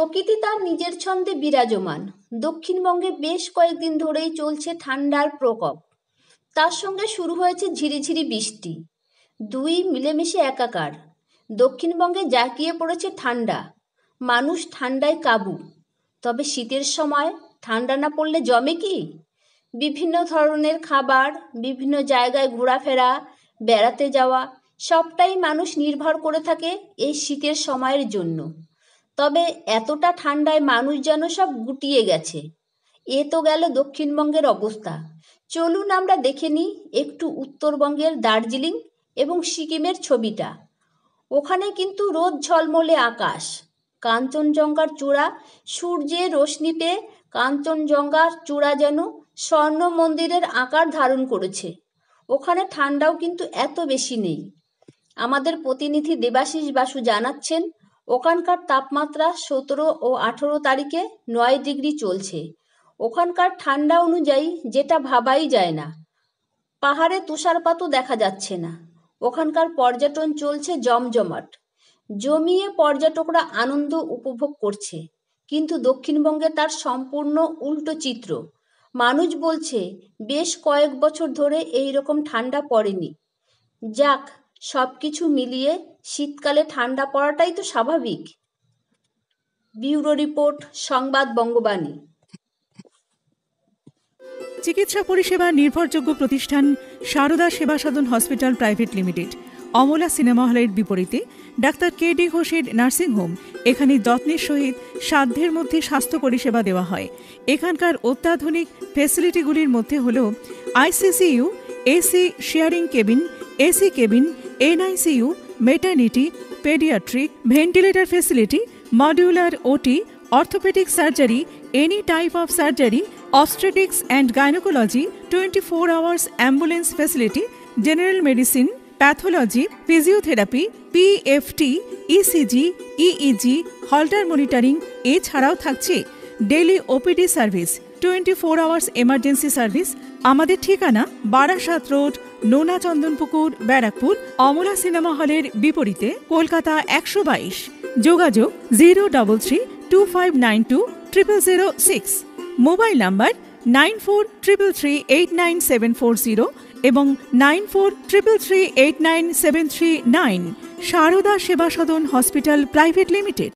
প্রকৃতি তার নিজের ছন্দে বিরাজমান। দক্ষিণবঙ্গে বেশ কয়েকদিন ধরেই চলছে ঠান্ডার প্রকোপ। তার সঙ্গে শুরু হয়েছে ঝিরিঝিরি বৃষ্টি। দুই মিলেমিশে একাকার। দক্ষিণবঙ্গে জাঁকিয়ে পড়েছে ঠান্ডা। মানুষ ঠান্ডায় কাবু। তবে শীতের সময় ঠান্ডা না পড়লে জমে কি? বিভিন্ন ধরনের খাবার, বিভিন্ন জায়গায় ঘোরাফেরা, বেড়াতে যাওয়া সবটাই মানুষ নির্ভর করে থাকে এই শীতের সময়ের জন্য। তবে এতটা ঠান্ডায় মানুষ যেন সব গুটিয়ে গেছে। এ তো গেল দক্ষিণবঙ্গের অবস্থা। চলুন আমরা দেখে নিই একটু উত্তরবঙ্গের দার্জিলিং এবং সিকিমের ছবিটা। ওখানে কিন্তু রোদ ঝলমলে আকাশ, কাঞ্চনজঙ্ঘার চূড়া, সূর্যের রশ্মিতে কাঞ্চনজঙ্ঘার চূড়া যেন স্বর্ণ মন্দিরের আকার ধারণ করেছে। ওখানে ঠান্ডাও কিন্তু এত বেশি নেই। আমাদের প্রতিনিধি দেবাশিস বাসু জানাচ্ছেন, ওখানকার তাপমাত্রা 17 ও 18 তারিখে 9 ডিগ্রি চলছে। ওখানকার ঠান্ডা অনুযায়ী যেটা ভাবাই যায় না। পাহাড়ে তুষারপাতও দেখা যাচ্ছে না। ওখানকার পর্যটন চলছে জমজমাট। জমিয়ে পর্যটকরা আনন্দ উপভোগ করছে। কিন্তু দক্ষিণবঙ্গে তার সম্পূর্ণ উল্টো চিত্র। মানুষ বলছে বেশ কয়েক বছর ধরে এই রকম ঠান্ডা পড়েনি। যাক, সব কিছু মিলিয়ে শীতকালে ঠান্ডা পড়াটাই তো স্বাভাবিক। ব্যুরো রিপোর্ট, সংবাদ বঙ্গবাণী। চিকিৎসা পরিষেবা নির্ভরযোগ্য প্রতিষ্ঠান Sarada Seva Sadan hospital private limited, Amala cinema হলের বিপরীতে ডাক্তার কে.ডি. ঘোষের নার্সিংহোম। এখানে যত্নের সহিত সাধ্যের মধ্যে স্বাস্থ্য পরিষেবা দেওয়া হয়। এখানকার অত্যাধুনিক ফেসিলিটিগুলির মধ্যে হল ICCU, AC sharing cabin, AC cabin, NICU, maternity, paediatric, ventilator facility, modular OT, orthopaedic surgery, any type of surgery, obstetrics and gynecology, 24 hours ambulance facility, general medicine, pathology, physiotherapy, PFT, ECG, EEG, Holter monitoring এছাড়াও থাকছে daily OPD service, 24 hours emergency service. আমাদের ঠিকানা Barasat road, নোনা Chandanpukur, Barrackpore, Amala cinema হলের বিপরীতে, কলকাতা 122। যোগাযোগ 03325920006। Mobile number 9433389740 এবং 9433389739। Sarada Seva Sadan hospital private limited.